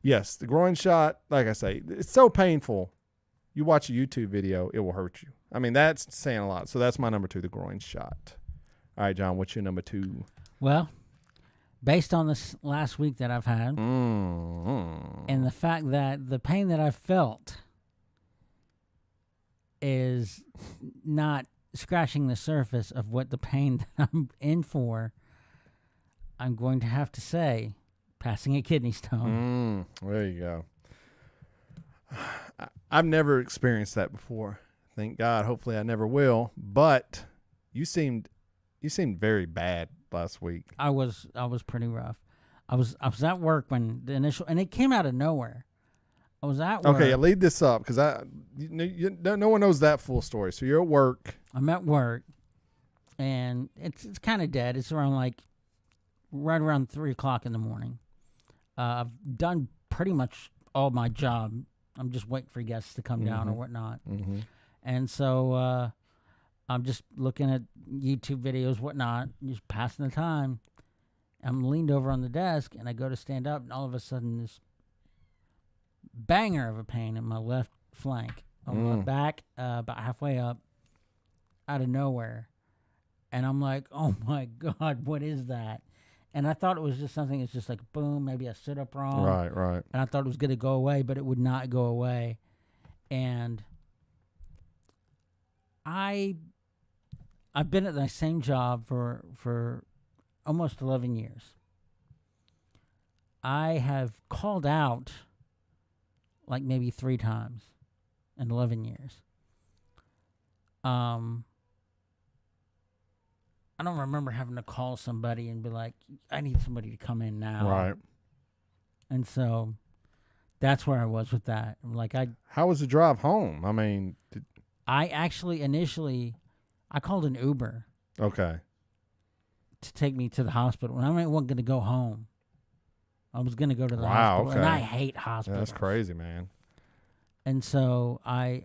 yes, the groin shot, like I say, it's so painful. You watch a YouTube video, it will hurt you. I mean, that's saying a lot. So that's my number 2, the groin shot. All right, John, what's your number 2?
Well, based on this last week that I've had and the fact that the pain that I've felt is not scratching the surface of what the pain that I'm in for, I'm going to have to say passing a kidney stone.
There you go. I've never experienced that before. Thank God. Hopefully I never will. But you seemed very bad last week.
I was pretty rough. I was at work when the initial, and it came out of nowhere. I was at work.
Okay, lead this up because no one knows that full story. So you're at work.
I'm at work, and it's kind of dead. It's around right around 3:00 in the morning. I've done pretty much all my job. I'm just waiting for guests to come down or whatnot. Mm-hmm. And so I'm just looking at YouTube videos, whatnot, just passing the time. I'm leaned over on the desk, and I go to stand up, and all of a sudden this banger of a pain in my left flank on my back, about halfway up, out of nowhere. And I'm like, oh my God, what is that? And I thought it was just something that's just like, boom, maybe I stood up wrong.
Right.
And I thought it was going to go away, but it would not go away. And I I've been at my same job for almost 11 years. I have called out like maybe 3 times in 11 years. I don't remember having to call somebody and be like, I need somebody to come in now.
Right.
And so that's where I was with that. Like
How was the drive home? I mean,
I actually initially I called an Uber
okay.
to take me to the hospital. And I wasn't going to go home. I was going to go to the
Wow,
hospital.
okay.
And I hate hospitals.
Yeah, that's crazy, man.
And so I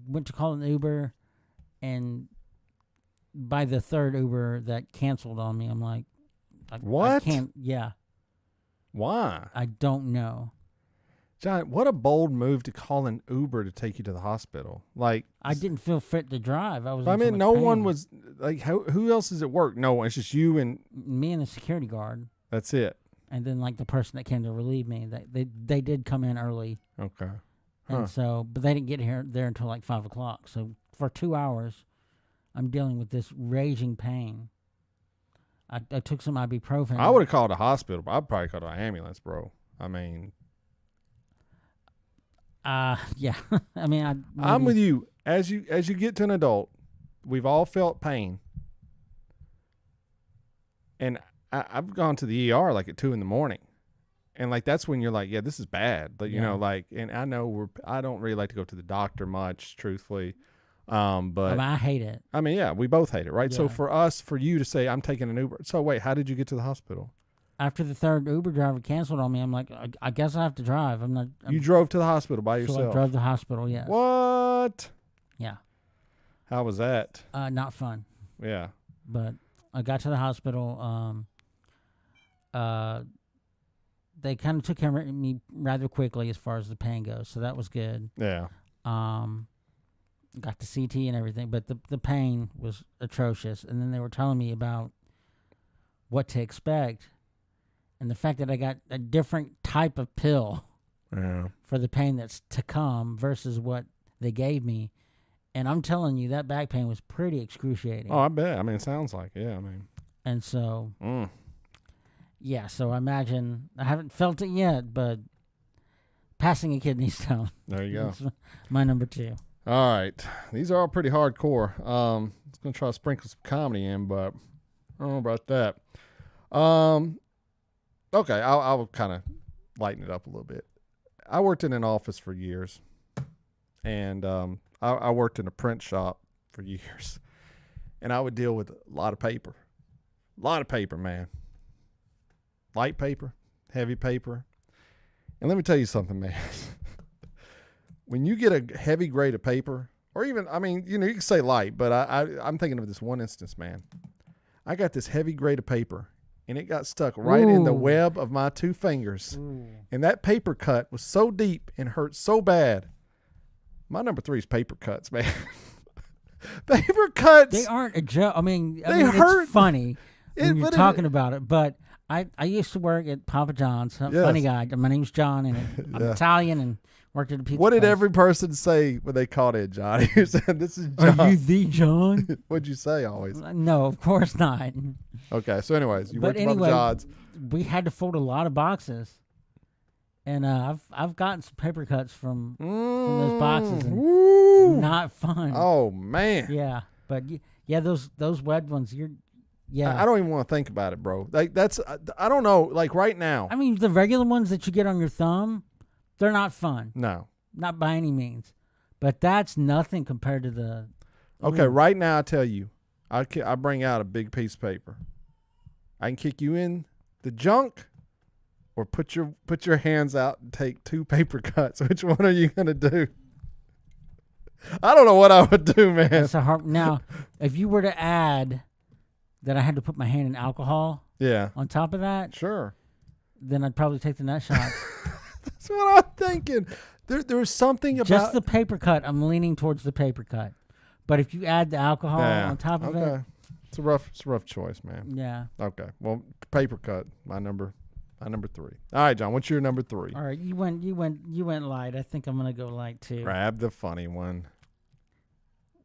went to call an Uber, and by the third Uber that canceled on me, I'm like,
What?
I can't, yeah.
Why?
I don't know.
John, what a bold move to call an Uber to take you to the hospital. Like,
I didn't feel fit to drive. I was.
I
in so
mean,
much
no
pain.
one was like, who else is at work? No one. It's just you and
Me and the security guard,
that's it.
and then like the person that came to relieve me. They did come in early,
Okay.
and so but they didn't get there until like 5 o'clock. So for 2 hours, I'm dealing with this raging pain. I took some ibuprofen.
I would have called a hospital, but I'd probably called an ambulance, bro. I mean,
yeah. I mean,
I'm with you. As you get to an adult, we've all felt pain, and I've gone to the ER like at 2 a.m, and like that's when you're like, yeah, this is bad. But you know, like, and I know I don't really like to go to the doctor much, truthfully. But
I hate it.
I mean, yeah, we both hate it, right? So
Yeah.
for you to say I'm taking an Uber. So wait, how did you get to the hospital?
After the third Uber driver canceled on me, I'm like, I guess I have to drive.
You drove to the hospital by
So
yourself.
I drove to the hospital. Yes.
What?
Yeah.
How was that?
Not fun.
Yeah.
But I got to the hospital. They kind of took care of me rather quickly as far as the pain goes, so that was good.
Yeah.
Got the CT and everything, but the pain was atrocious. And then they were telling me about what to expect, and the fact that I got a different type of pill for the pain that's to come versus what they gave me. And I'm telling you, that back pain was pretty excruciating.
Oh, I bet. I mean, it sounds like it. Yeah, I mean.
And so, yeah, so I imagine, I haven't felt it yet, but passing a kidney stone.
There you go.
That's my number 2.
All right. These are all pretty hardcore. I was going to try to sprinkle some comedy in, but I don't know about that. Okay, I'll kind of lighten it up a little bit. I worked in an office for years, and I worked in a print shop for years, and I would deal with a lot of paper. A lot of paper, man. Light paper, heavy paper. And let me tell you something, man. When you get a heavy grade of paper, or even, I mean, you know, you can say light, but I'm thinking of this one instance, man. I got this heavy grade of paper, and it got stuck right in the web of my 2 fingers. And that paper cut was so deep and hurt so bad. My number 3 is paper cuts, man. Paper cuts.
They aren't a joke. I mean
hurt.
It's funny when you're talking about it, but I used to work at Papa John's. Funny guy. My name's John, and I'm Italian, and worked at a pizza
What did
place.
every person say when they called in, John? You said, "This is John."
Are you the John?
What'd you say always?
No, of course not.
Okay, so anyways, you
But
worked at
anyway,
Papa John's.
we had to fold a lot of boxes, and I've gotten some paper cuts from those boxes, and not fun.
Oh man.
Yeah, but yeah, those wet ones.
I don't even want to think about it, bro. Like that's I don't know. Like right now.
I mean, the regular ones that you get on your thumb, they're not fun.
No.
Not by any means. But that's nothing compared to the.
Okay, right now I tell you, I bring out a big piece of paper. I can kick you in the junk, or put your hands out and take 2 paper cuts. Which one are you gonna do? I don't know what I would do, man.
It's a hard. Now, if you were to add that I had to put my hand in alcohol.
Yeah.
On top of that.
Sure.
Then I'd probably take the nut shots.
That's what I'm thinking. There's something about
just the paper cut. I'm leaning towards the paper cut, but if you add the alcohol on top of it,
it's a rough choice, man.
Yeah.
Okay. Well, paper cut. My number 3. All right, John. What's your number 3?
All right. You went light. I think I'm gonna go light too.
Grab the funny one.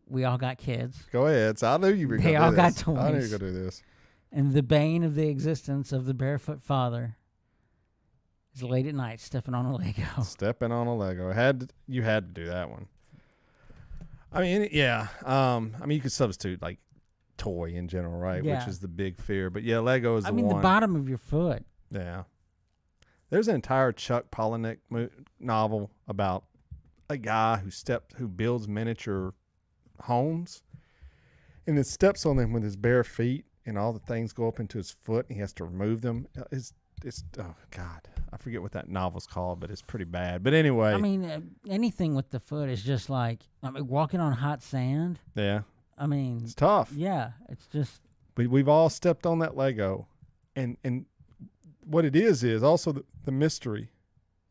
we all got kids.
Go ahead. So I knew you were going to do this.
They all got toys.
I knew you were going to do this.
And the bane of the existence of the barefoot father is late at night stepping on a Lego.
Stepping on a Lego. You had to do that one. I mean, yeah. I mean, you could substitute like toy in general, right?
Yeah.
Which is the big fear. But yeah, Lego is the one.
I mean, the bottom of your foot.
Yeah. There's an entire Chuck Palahniuk novel about a guy who builds miniature homes and then steps on them with his bare feet and all the things go up into his foot and he has to remove them. It's oh God, I forget what that novel's called, but it's pretty bad. But anyway,
I mean, anything with the foot is just like walking on hot sand.
Yeah,
I mean,
it's tough.
Yeah, it's just.
We've all stepped on that Lego, and what it is also the mystery.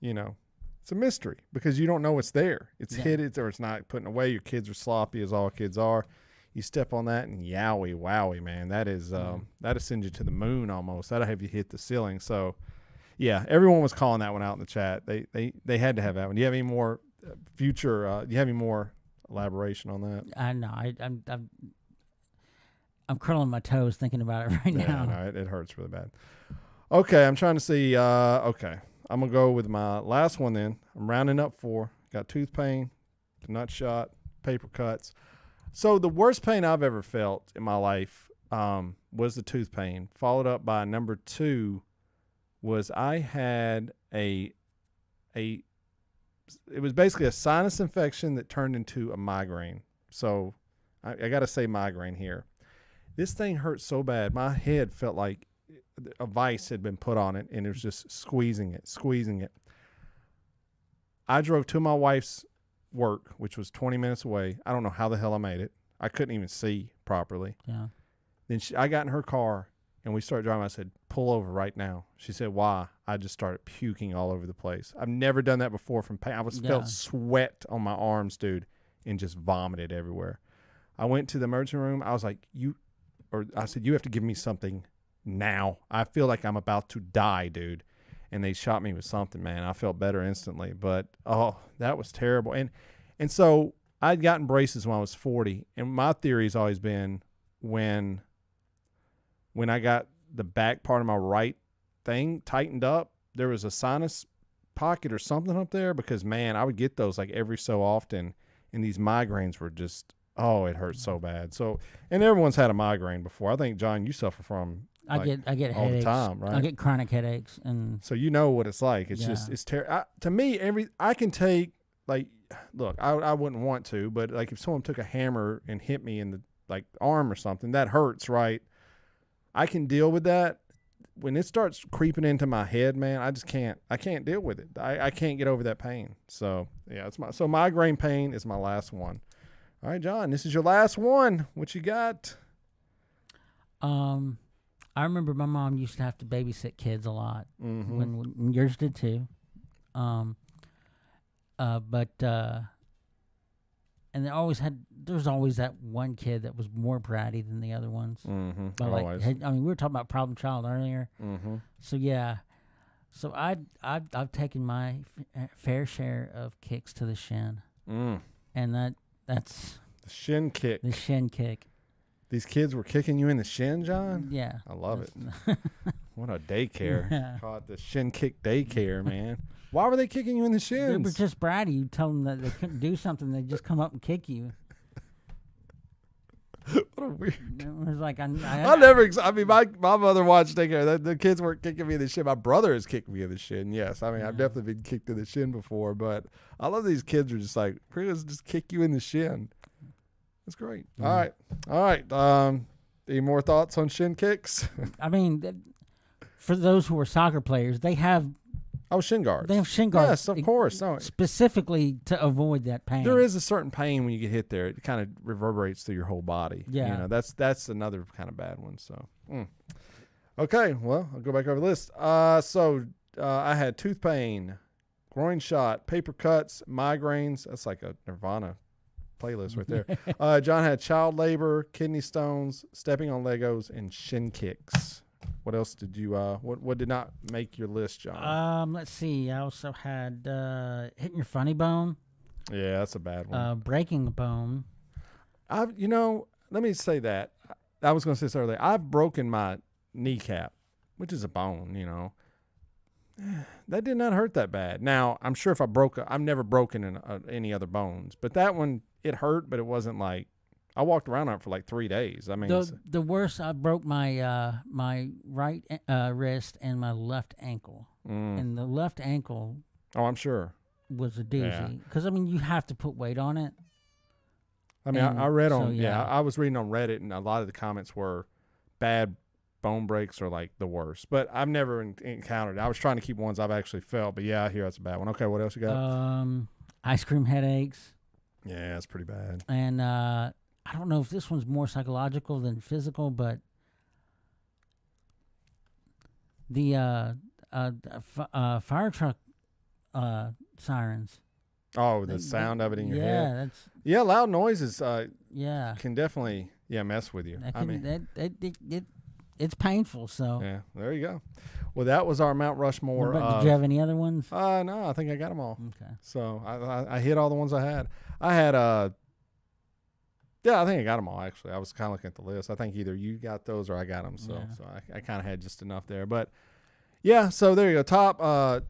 You know, it's a mystery because you don't know it's there. It's hidden or it's not putting away. Your kids are sloppy as all kids are. You step on that and yowie, wowie, man. That is that'll send you to the moon almost. That'll have you hit the ceiling. So, yeah, everyone was calling that one out in the chat. They had to have that one. Do you have any more do you have any more elaboration on that?
I know. I'm curling my toes thinking about it right now.
No, it hurts really bad. Okay, I'm trying to see. Okay, I'm gonna go with my last one. Then I'm rounding up 4. Got tooth pain, nut shot, paper cuts. So the worst pain I've ever felt in my life was the tooth pain. Followed up by number 2 was I had it was basically a sinus infection that turned into a migraine. So I got to say migraine here. This thing hurt so bad. My head felt like a vice had been put on it, and it was just squeezing it. I drove to my wife's work, which was 20 minutes away. I don't know how the hell I made it. I couldn't even see properly.
Yeah.
Then I got in her car, and we started driving. I said, pull over right now. She said, why? I just started puking all over the place. I've never done that before from pain. Felt sweat on my arms, dude, and just vomited everywhere. I went to the emergency room. I was like, I said, you have to give me something now. I feel like I'm about to die, dude. And they shot me with something, man. I felt better instantly. But, oh, that was terrible. And so I'd gotten braces when I was 40. And my theory has always been when I got the back part of my right thing tightened up, there was a sinus pocket or something up there because, man, I would get those like every so often. And these migraines were just, oh, it hurt so bad. So, and everyone's had a migraine before. I think, John, you suffer from
I get
all
headaches
the time, right?
I get chronic headaches, and
so you know what it's like. It's just it's terrible. To me, I can take look, I wouldn't want to, but like if someone took a hammer and hit me in the arm or something, that hurts, right? I can deal with that. When it starts creeping into my head, man, I just can't. I can't deal with it. I can't get over that pain. So yeah, so migraine pain is my last one. All right, John, this is your last one. What you got?
I remember my mom used to have to babysit kids a lot.
Mm-hmm.
When yours did too. And there was always that one kid that was more bratty than the other ones.
Mm-hmm.
But
always.
we were talking about problem child earlier.
Mm-hmm.
So yeah, so I've taken my fair share of kicks to the shin, and that's
the shin kick.
The shin kick.
These kids were kicking you in the shin, John?
Yeah.
I love it. What a daycare.
Yeah.
Call it the shin kick daycare, man. Why were they kicking you in the shins?
They were just bratty. You tell them that they couldn't do something, they'd just come up and kick you.
What a weird.
It was like my
mother watched daycare. The kids weren't kicking me in the shin. My brother has kicked me in the shin. Yes, I've definitely been kicked in the shin before. But I love these kids are just like, we're gonna just kick you in the shin. That's great. Yeah. All right. Any more thoughts on shin kicks?
I mean, for those who are soccer players, they have.
Oh, shin guards.
They have shin guards.
Yes, of course. No.
Specifically to avoid that pain.
There is a certain pain when you get hit there. It kind of reverberates through your whole body.
Yeah.
That's another kind of bad one. So, Okay, well, I'll go back over the list. I had tooth pain, groin shot, paper cuts, migraines. That's like a Nirvana playlist right there. John had child labor, kidney stones, stepping on Legos, and shin kicks. What else did you what did not make your list, John?
Let's see. I also had hitting your funny bone.
Yeah, that's a bad one.
Breaking a bone.
let me say that. I was going to say this earlier. I've broken my kneecap, which is a bone, That did not hurt that bad. Now, I'm sure if I've never broken any other bones, but that one, it hurt, but it wasn't like, I walked around on it for like 3 days. I mean,
the worst, I broke my my right wrist and my left ankle. And the left ankle.
Oh, I'm sure.
Was a doozy. Because, you have to put weight on it.
I mean, I read on, I was reading on Reddit, and a lot of the comments were bad bone breaks are like the worst. But I've never encountered it. I was trying to keep ones I've actually felt, but I hear that's a bad one. Okay, what else you got?
Ice cream headaches.
Yeah, that's pretty bad.
And I don't know if this one's more psychological than physical, but the fire truck sirens.
Oh, the sound of it in your head.
Yeah,
loud noises can definitely mess with you.
It's painful. So
yeah, there you go. Well, that was our Mount Rushmore.
Did you have any other ones?
No, I think I got them all.
Okay.
So I hit all the ones I had. I think I got them all actually. I was kind of looking at the list. I think either you got those or I got them. So I kind of had just enough there, but. Yeah, so there you go. Top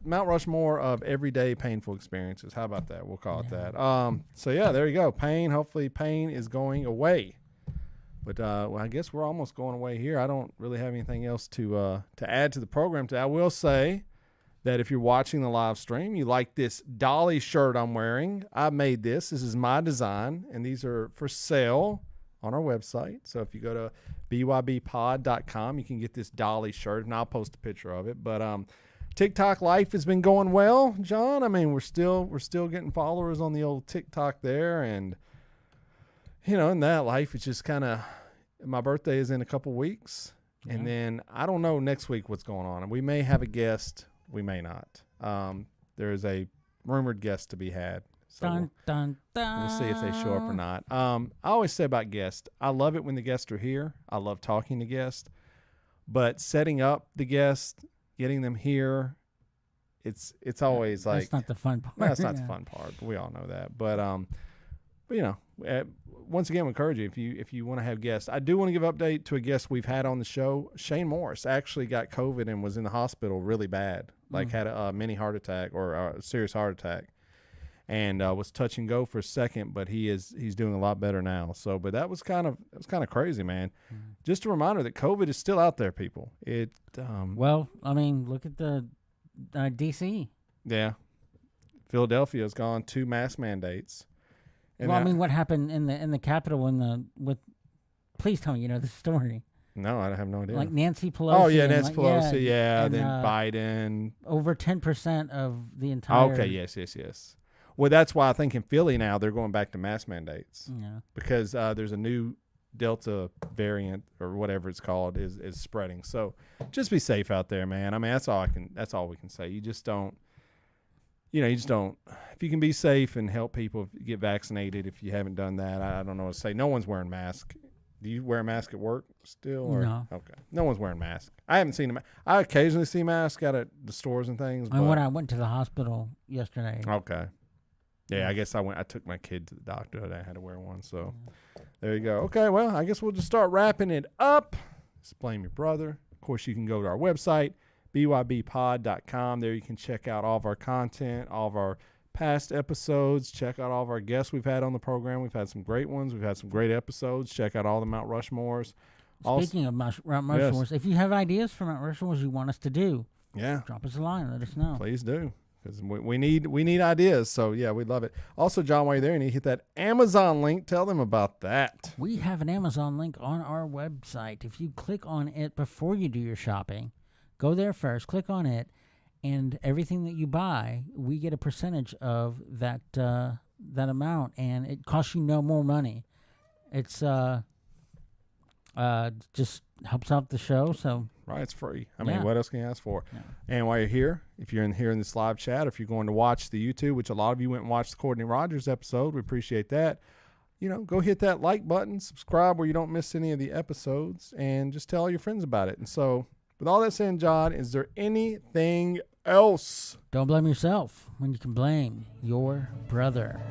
Mount Rushmore of everyday painful experiences. How about that? We'll call it that. So yeah, there you go. Pain. Hopefully, pain is going away. But I guess we're almost going away here. I don't really have anything else to add to the program today. I will say that if you're watching the live stream, you like this Dolly shirt I'm wearing. I made this. This is my design, and these are for sale on our website. So if you go to bybpod.com, you can get this Dolly shirt, and I'll post a picture of it. But TikTok life has been going well, John. I mean, we're still getting followers on the old TikTok there, and in that life, it's just kind of, my birthday is in a couple weeks, and then I don't know next week what's going on. We may have a guest, we may not. There is a rumored guest to be had. So we'll see if they show up or not. I always say about guests, I love it when the guests are here. I love talking to guests. But setting up the guests, getting them here, it's always like...
That's not the fun part.
No, that's not the fun part. But we all know that. But once again, we encourage you, if you want to have guests. I do want to give an update to a guest we've had on the show. Shane Morris actually got COVID and was in the hospital really bad. Like had a mini heart attack or a serious heart attack. And was touch and go for a second, but he's doing a lot better now. So, but that was kind of crazy, man. Just a reminder that COVID is still out there, people.
Well, I mean, look at the DC.
Yeah, Philadelphia has gone 2 mask mandates. And
I mean, what happened in the Capitol please tell me you know the story.
No, I have no idea.
Like Nancy Pelosi.
Oh yeah, Nancy Pelosi. Yeah, and then Biden.
Over 10% of the entire.
Okay. Yes. Well, that's why I think in Philly now they're going back to mask mandates.
Yeah.
Because there's a new Delta variant or whatever it's called is spreading. So just be safe out there, man. I mean, that's all we can say. You just don't. If you can be safe and help people get vaccinated, if you haven't done that, I don't know what to say. No one's wearing masks. Do you wear a mask at work still? Or?
No.
Okay. No one's wearing masks. I haven't seen them. I occasionally see masks out at the stores and things.
And when I went to the hospital yesterday.
Okay. Yeah, I guess I took my kid to the doctor today. I had to wear one. So there you go. Okay, well, I guess we'll just start wrapping it up. Just blame your brother. Of course, you can go to our website, bybpod.com. There you can check out all of our content, all of our past episodes. Check out all of our guests we've had on the program. We've had some great ones. We've had some great episodes. Check out all the Mount Rushmores.
Speaking of Mount Rushmores, if you have ideas for Mount Rushmores you want us to do, drop us a line. Let us know.
Please do. Because we need ideas. So, yeah, we'd love it. Also, John, while you're there, you need to hit that Amazon link. Tell them about that.
We have an Amazon link on our website. If you click on it before you do your shopping, go there first, click on it, and everything that you buy, we get a percentage of that amount, and it costs you no more money. It's just helps out the show. So
right, it's free. I mean, what else can you ask for? Yeah. And while you're here, if you're in this live chat, if you're going to watch the YouTube, which a lot of you went and watched the Courtney Rogers episode, we appreciate that. Go hit that like button, subscribe where you don't miss any of the episodes, and just tell all your friends about it. And so, with all that said, John, is there anything else?
Don't blame yourself when you can blame your brother.